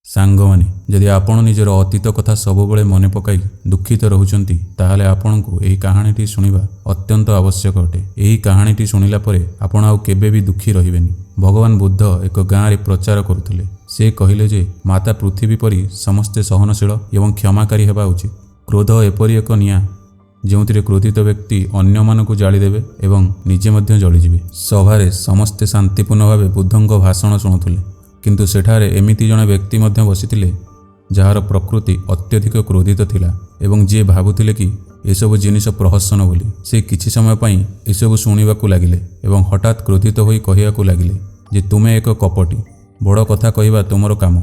सांगमाने जदि आपण निजर अतीत कथा सबुबले मन पकाई दुखित रहउचंती ताहाले आपणको एही कहानीटी सुनिबा अत्यंत आवश्यक अटे। एही कहानीटी सुनिला परे आपण आउ केबे भी दुखी रहिबेनी। भगवान बुद्ध एक गाँव रे प्रचार करुथिले। से कहिले जे माता पृथ्वी परी समस्ते सहनशील एवं क्षमाकारी हेबा उचित। क्रोध एपरि एक निया जोंथिरे क्रोधित व्यक्ति अन्य मानकु जाली देबे एवं निजे मध्य जलिजिबे। सभारे समस्ते शांतिपूर्ण भावे बुद्धंको भाषण शुणुथिले, किंतु सेठारे एमिति जणे व्यक्ति मध्य बसिथिले जार प्रकृति अत्यधिक क्रोधित थिला एवं जे भाबुथिले कि एसबु जिनिस प्रहसन बोली। से किछि समय पई एसबु शुणिबाकु लागिले एवं हठात क्रोधित होई कहियाकु लागिले जे तुमे एक कपटी, बड़ कथा कहिबा तुमर काम,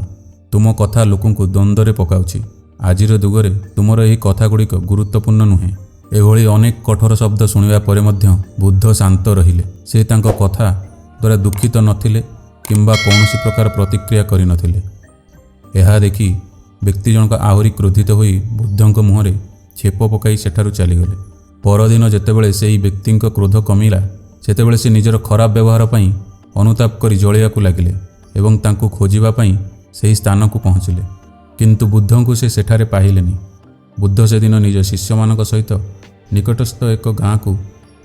तुम कथा लोकंकु द्वंद्वरे पकाउछि। आजिर दुगरे तुमर एही कथा गुड़िक गुरुत्वपूर्ण नुहे। एभଳି अनेक कठोर शब्द शुणिबा परे मध्य बुद्ध शांत रहिले। से तांको कथा द्वारा दुखित नथिले किंबा कौनसी प्रकार प्रतिक्रिया करि नथिले। एहा देखि व्यक्ति जनक आहुरी क्रोधित होई बुद्धंक मुहरे छेप पकाई सेठारु चलीगले। परदिन जेतेबेले सेही व्यक्तिंक क्रोध कमिला सेतेबेले से निजर खराब व्यवहार पई अनुताप करी जलियाकु लागिले एवं तांकु खोजिबा पई सेही स्थान को पहुँचिले, किंतु बुद्धंकु से सेठारे पाइलेनी। बुद्ध से दिन निज शिष्य मानक सहित निकटस्थ एक गाँ को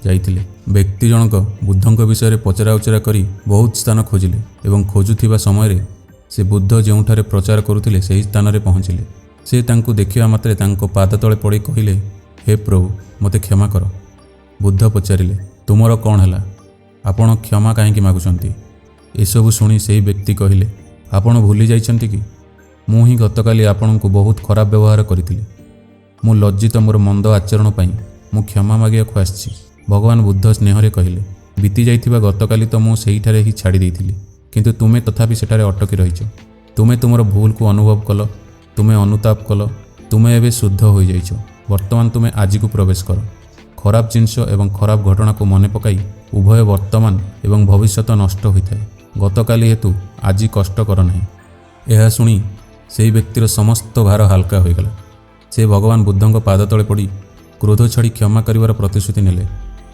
जाइथिले। व्यक्ति जनक बुद्धंक विषय पचरा उचरा करी बहुत स्थान खोजिले एवं खोजुथिबा समय से बुद्ध जोंठारे प्रचार करुथिले सेही स्थान रे पहुँचिले। से तांकु देखिबा मात्रे तांको पाद तळे पड़ी कहिले, हे प्रभु मते क्षमा कर। बुद्ध पचारिले, तुमर कौन हैला, आपण क्षमा काहेकि मागुचंती? एसबु शुणी सेही व्यक्ति कहिले, आपण भूली जाइछंती कि मु ही गतकाली आपणको बहुत खराब व्यवहार करिथिली। मु लज्जित मोर मंद आचरण पई मु क्षमा मागियाकु आछि। भगवान बुद्ध स्नेहरे कहिले, बीती जाइथिबा गतकाली तो मु सेहीठारे ही छाड़ी देइथिली, किंतु तुमे तथापि सेठारे अटकी रहिछ। तुमे तुमर भूल को अनुभव कल, तुमे अनुताप कल, तुमे एबे शुद्ध हो जाइछ। वर्तमान तुमे आज को प्रवेश कर। खराब जिनिस एवं खराब घटना को मने पकाई उभय वर्तमान एवं भविष्यत नष्ट होइथाय। गतकाली हेतु आज कष्ट कर नाही। एहा सुनी सेही व्यक्तिर समस्त भार हालका होइगला। से भगवान बुद्धंक पाद तळे पड़ी क्रोध छाड़ी क्षमा करिवार प्रतिश्रुति नेले।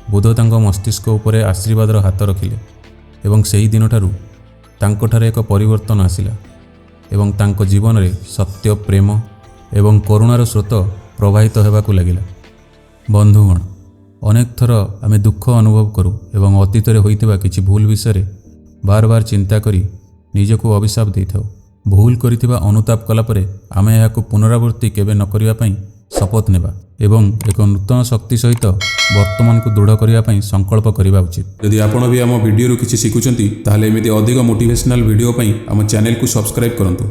बुद्ध तांको मस्तिष्क उपरे आशीर्वादर हाथ रखिले एवं सेही दिन ठारू तांको ठारे एक परिवर्तन आसिला एवं तांको जीवन रे सत्य, प्रेम एवं करुणार स्रोत प्रवाहित हेबाकु लागिला। बंधुगण, अनेक थर आमे दुख अनुभव करूँ एवं अतीत रे होइतिबा किछि भूल विषय बार बार चिंता करी निजको अभिशाप देइथाउ। भूल करिथिबा अनुताप कला परे आमे एहाकु पुनरावृत्ति केबे न करिवा पई शपथ नेबा एवं एक नूतन शक्ति सहित वर्तमान को दृढ़ करिवा पई संकल्प करिवा उचित। यदि आपण भी आम वीडियो किछि शिखुचंती ताहाले एमिति अधिक मोटिवेशनल वीडियो पई आम चैनल को सब्सक्राइब करंतु।